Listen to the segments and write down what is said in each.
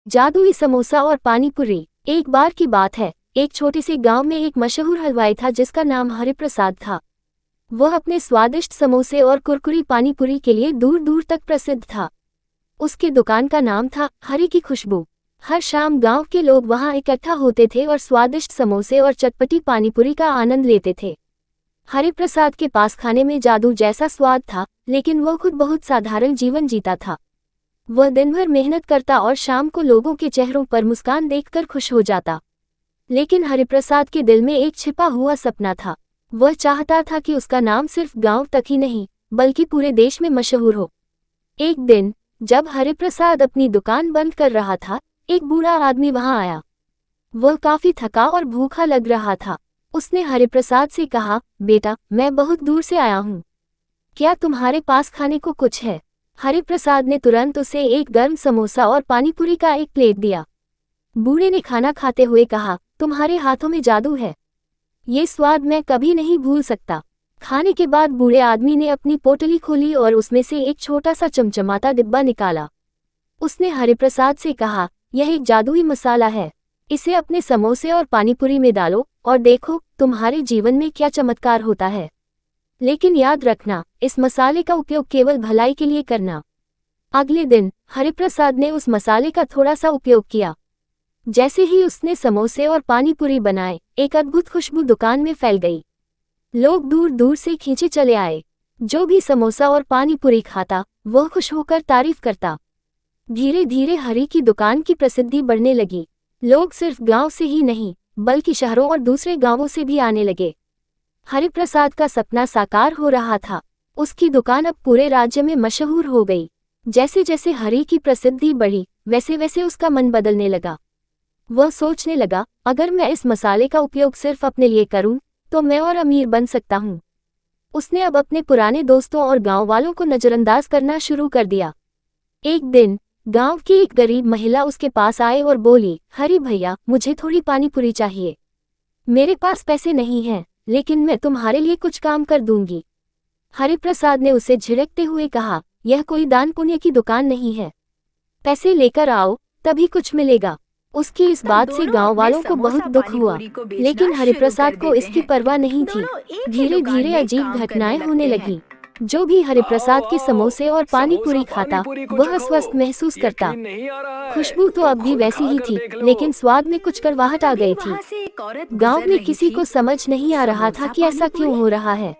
जादुई समोसा और पानी पूरी। एक बार की बात है, एक छोटे से गांव में एक मशहूर हलवाई था जिसका नाम हरिप्रसाद था। वह अपने स्वादिष्ट समोसे और कुरकुरी पानी पूरी के लिए दूर दूर तक प्रसिद्ध था। उसकी दुकान का नाम था हरि की खुशबू। हर शाम गांव के लोग वहां इकट्ठा होते थे और स्वादिष्ट समोसे और चटपटी पानीपुरी का आनंद लेते थे। हरिप्रसाद के पास खाने में जादू जैसा स्वाद था, लेकिन वह खुद बहुत साधारण जीवन जीता था। वह दिन भर मेहनत करता और शाम को लोगों के चेहरों पर मुस्कान देखकर खुश हो जाता। लेकिन हरिप्रसाद के दिल में एक छिपा हुआ सपना था। वह चाहता था कि उसका नाम सिर्फ गांव तक ही नहीं, बल्कि पूरे देश में मशहूर हो। एक दिन जब हरिप्रसाद अपनी दुकान बंद कर रहा था, एक बूढ़ा आदमी वहां आया। वह काफी थका और भूखा लग रहा था। उसने हरिप्रसाद से कहा, बेटा, मैं बहुत दूर से आया हूँ, क्या तुम्हारे पास खाने को कुछ है? हरिप्रसाद ने तुरंत उसे एक गर्म समोसा और पानीपुरी का एक प्लेट दिया। बूढ़े ने खाना खाते हुए कहा, तुम्हारे हाथों में जादू है, ये स्वाद मैं कभी नहीं भूल सकता। खाने के बाद बूढ़े आदमी ने अपनी पोटली खोली और उसमें से एक छोटा सा चमचमाता डिब्बा निकाला। उसने हरिप्रसाद से कहा, यह एक जादुई मसाला है, इसे अपने समोसे और पानीपुरी में डालो और देखो तुम्हारे जीवन में क्या चमत्कार होता है। लेकिन याद रखना, इस मसाले का उपयोग केवल भलाई के लिए करना। अगले दिन हरिप्रसाद ने उस मसाले का थोड़ा सा उपयोग किया। जैसे ही उसने समोसे और पानीपुरी बनाए, एक अद्भुत खुशबू दुकान में फैल गई। लोग दूर दूर से खींचे चले आए। जो भी समोसा और पानीपुरी खाता, वह खुश होकर तारीफ करता। धीरे धीरे हरि की दुकान की प्रसिद्धि बढ़ने लगी। लोग सिर्फ गांव से ही नहीं, बल्कि शहरों और दूसरे गांवों से भी आने लगे। हरिप्रसाद का सपना साकार हो रहा था। उसकी दुकान अब पूरे राज्य में मशहूर हो गई। जैसे जैसे हरि की प्रसिद्धि बढ़ी, वैसे वैसे उसका मन बदलने लगा। वह सोचने लगा, अगर मैं इस मसाले का उपयोग सिर्फ अपने लिए करूं, तो मैं और अमीर बन सकता हूं। उसने अब अपने पुराने दोस्तों और गांव वालों को नजरअंदाज करना शुरू कर दिया। एक दिन गांव की एक गरीब महिला उसके पास आए और बोली, हरि भैया, मुझे थोड़ी पानीपुरी चाहिए। मेरे पास पैसे नहीं हैं, लेकिन मैं तुम्हारे लिए कुछ काम कर दूंगी। हरिप्रसाद ने उसे झिड़कते हुए कहा, यह कोई दान पुण्य की दुकान नहीं है, पैसे लेकर आओ तभी कुछ मिलेगा। उसकी इस बात से गांव वालों को बहुत दुख हुआ, लेकिन हरिप्रसाद को इसकी परवाह नहीं थी। धीरे धीरे अजीब घटनाएं होने लगी। जो भी हरिप्रसाद के समोसे और पानीपुरी खाता, वह अस्वस्थ महसूस करता। खुशबू तो अब भी वैसी ही थी, लेकिन स्वाद में कुछ कड़वाहट आ गई थी। गांव में किसी को समझ नहीं आ रहा था कि ऐसा क्यों हो रहा है।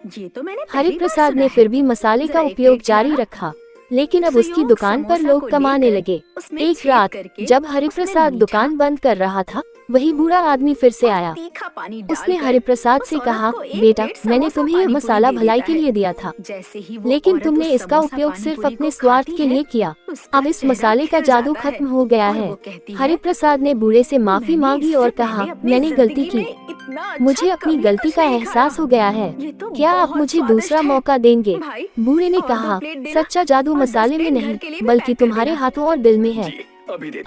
हरिप्रसाद ने फिर भी मसाले का उपयोग जारी रखा, लेकिन अब उसकी दुकान पर लोग कम आने लगे। एक रात जब हरिप्रसाद दुकान बंद कर रहा था, वही बूढ़ा आदमी फिर से आया। उसने हरिप्रसाद से कहा, बेटा, मैंने तुम्हें यह मसाला भलाई के लिए दिया था, लेकिन तुमने इसका उपयोग सिर्फ अपने स्वार्थ के लिए किया। अब इस मसाले का जादू खत्म हो गया है। हरिप्रसाद ने बूढ़े से माफी मांगी और कहा, मैंने गलती की, मुझे अपनी गलती का एहसास हो गया है, क्या आप मुझे दूसरा मौका देंगे? बूढ़े ने कहा, सच्चा जादू मसाले में नहीं, बल्कि तुम्हारे हाथों और दिल में है।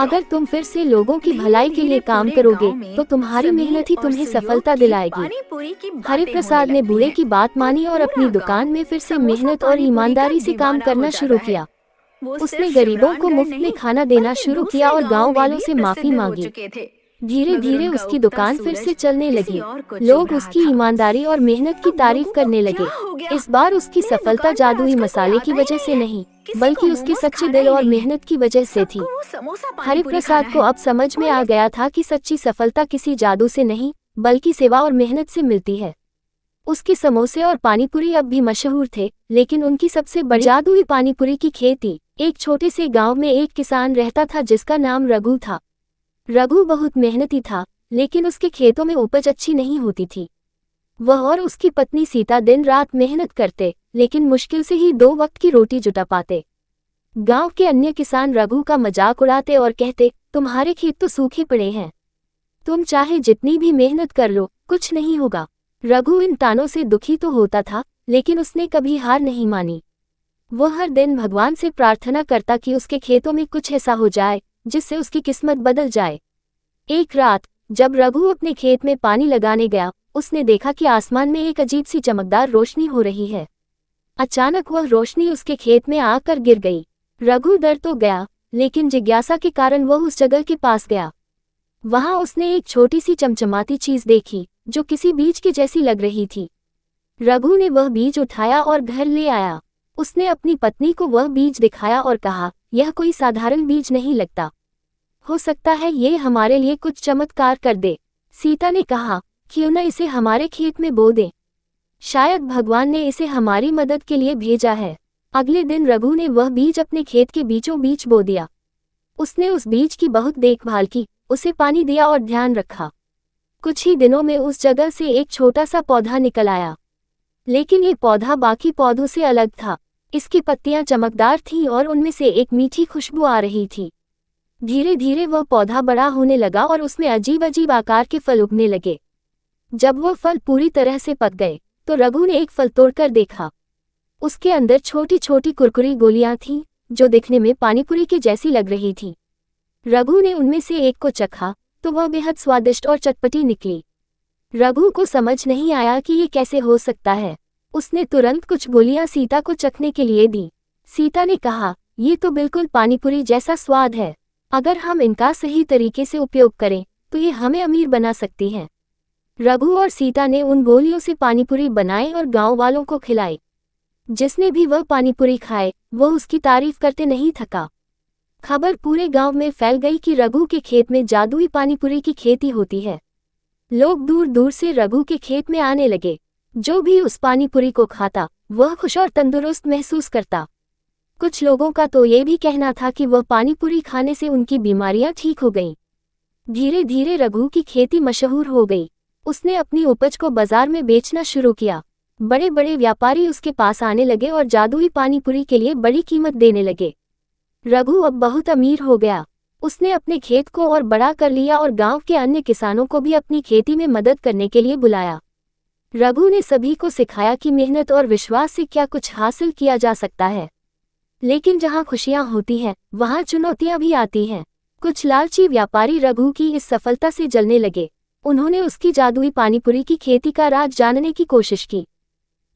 अगर तुम फिर से लोगों की भलाई के लिए काम करोगे, तो तुम्हारी मेहनत ही तुम्हें सफलता दिलाएगी। हरिप्रसाद ने बूढ़े की बात मानी और अपनी दुकान में फिर से मेहनत और ईमानदारी से काम करना शुरू किया। उसने गरीबों को मुफ्त में खाना देना शुरू किया और गांव वालों से माफी मांगी। धीरे धीरे उसकी दुकान फिर से चलने लगी। लोग उसकी ईमानदारी और मेहनत की तारीफ करने लगे। इस बार उसकी सफलता जादुई मसाले की वजह से नहीं, बल्कि उसके सच्चे दिल और मेहनत की वजह से थी। हरिप्रसाद को अब समझ में आ गया था कि सच्ची सफलता किसी जादू से नहीं, बल्कि सेवा और मेहनत से मिलती है। उसके समोसे और पानीपुरी अब भी मशहूर थे, लेकिन उनकी सबसे बड़ी जादुई पानीपुरी की खेती। एक छोटे से गाँव में एक किसान रहता था जिसका नाम रघु था। रघु बहुत मेहनती था, लेकिन उसके खेतों में उपज अच्छी नहीं होती थी। वह और उसकी पत्नी सीता दिन रात मेहनत करते, लेकिन मुश्किल से ही 2 वक्त की रोटी जुटा पाते। गांव के अन्य किसान रघु का मजाक उड़ाते और कहते, तुम्हारे खेत तो सूखे पड़े हैं, तुम चाहे जितनी भी मेहनत कर लो, कुछ नहीं होगा। रघु इन तानों से दुखी तो होता था, लेकिन उसने कभी हार नहीं मानी। वह हर दिन भगवान से प्रार्थना करता कि उसके खेतों में कुछ ऐसा हो जाए जिससे उसकी किस्मत बदल जाए। एक रात जब रघु अपने खेत में पानी लगाने गया, उसने देखा कि आसमान में एक अजीब सी चमकदार रोशनी हो रही है। अचानक वह रोशनी उसके खेत में आकर गिर गई। रघु डर तो गया, लेकिन जिज्ञासा के कारण वह उस जगह के पास गया। वहां उसने एक छोटी सी चमचमाती चीज देखी जो किसी बीज के जैसी लग रही थी। रघु ने वह बीज उठाया और घर ले आया। उसने अपनी पत्नी को वह बीज दिखाया और कहा, यह कोई साधारण बीज नहीं लगता। हो सकता है ये हमारे लिए कुछ चमत्कार कर दे। सीता ने कहा, क्यों न इसे हमारे खेत में बो दें। शायद भगवान ने इसे हमारी मदद के लिए भेजा है। अगले दिन रघु ने वह बीज अपने खेत के बीचों बीच बो दिया। उसने उस बीज की बहुत देखभाल की, उसे पानी दिया और ध्यान रखा। कुछ ही दिनों में उस जगह से एक छोटा सा पौधा निकल आया। लेकिन ये पौधा बाकी पौधों से अलग था। इसकी पत्तियां चमकदार थीं और उनमें से एक मीठी खुशबू आ रही थी। धीरे धीरे वह पौधा बड़ा होने लगा और उसमें अजीब अजीब आकार के फल उगने लगे। जब वह फल पूरी तरह से पक गए तो रघु ने एक फल तोड़कर देखा। उसके अंदर छोटी छोटी कुरकुरी गोलियां थीं जो दिखने में पानीपुरी के जैसी लग रही थी। रघु ने उनमें से एक को चखा तो वह बेहद स्वादिष्ट और चटपटी निकली। रघु को समझ नहीं आया कि ये कैसे हो सकता है। उसने तुरंत कुछ गोलियां सीता को चखने के लिए दी। सीता ने कहा, ये तो बिल्कुल पानीपुरी जैसा स्वाद है। अगर हम इनका सही तरीके से उपयोग करें तो ये हमें अमीर बना सकती हैं। रघु और सीता ने उन गोलियों से पानीपुरी बनाए और गांव वालों को खिलाई। जिसने भी वह पानीपुरी खाए वह उसकी तारीफ करते नहीं थका। खबर पूरे गांव में फैल गई कि रघु के खेत में जादुई पानीपुरी की खेती होती है। लोग दूर दूर से रघु के खेत में आने लगे। जो भी उस पानीपुरी को खाता वह खुश और तंदुरुस्त महसूस करता। कुछ लोगों का तो ये भी कहना था कि वह पानीपुरी खाने से उनकी बीमारियां ठीक हो गईं। धीरे धीरे रघु की खेती मशहूर हो गई। उसने अपनी उपज को बाजार में बेचना शुरू किया। बड़े बड़े व्यापारी उसके पास आने लगे और जादुई पानीपुरी के लिए बड़ी कीमत देने लगे। रघु अब बहुत अमीर हो गया। उसने अपने खेत को और बड़ा कर लिया और गांव के अन्य किसानों को भी अपनी खेती में मदद करने के लिए बुलाया। रघु ने सभी को सिखाया कि मेहनत और विश्वास से क्या कुछ हासिल किया जा सकता है। लेकिन जहां खुशियां होती हैं वहां चुनौतियां भी आती हैं। कुछ लालची व्यापारी रघु की इस सफलता से जलने लगे। उन्होंने उसकी जादुई पानीपुरी की खेती का राज जानने की कोशिश की।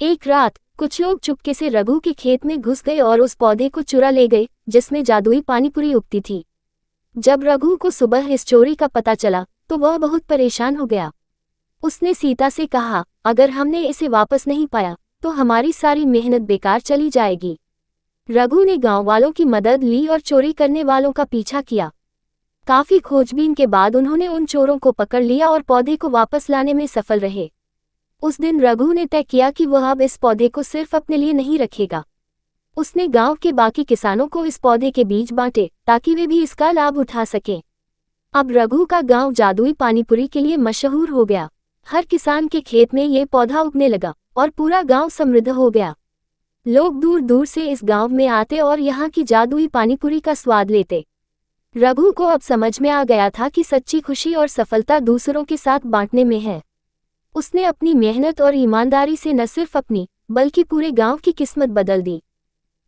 एक रात कुछ लोग चुपके से रघु के खेत में घुस गए और उस पौधे को चुरा ले गए जिसमें जादुई पानीपुरी उगती थी। जब रघु को सुबह इस चोरी का पता चला तो वह बहुत परेशान हो गया। उसने सीता से कहा, अगर हमने इसे वापस नहीं पाया तो हमारी सारी मेहनत बेकार चली जाएगी। रघु ने गांव वालों की मदद ली और चोरी करने वालों का पीछा किया। काफी खोजबीन के बाद उन्होंने उन चोरों को पकड़ लिया और पौधे को वापस लाने में सफल रहे। उस दिन रघु ने तय किया कि वह अब इस पौधे को सिर्फ अपने लिए नहीं रखेगा। उसने गांव के बाकी किसानों को इस पौधे के बीज बांटे ताकि वे भी इसका लाभ उठा सकें। अब रघु का गांव जादुई पानीपुरी के लिए मशहूर हो गया। हर किसान के खेत में ये पौधा उगने लगा और पूरा गांव समृद्ध हो गया। लोग दूर दूर से इस गांव में आते और यहाँ की जादुई पानीपुरी का स्वाद लेते। रघु को अब समझ में आ गया था कि सच्ची खुशी और सफलता दूसरों के साथ बांटने में है। उसने अपनी मेहनत और ईमानदारी से न सिर्फ अपनी बल्कि पूरे गांव की किस्मत बदल दी।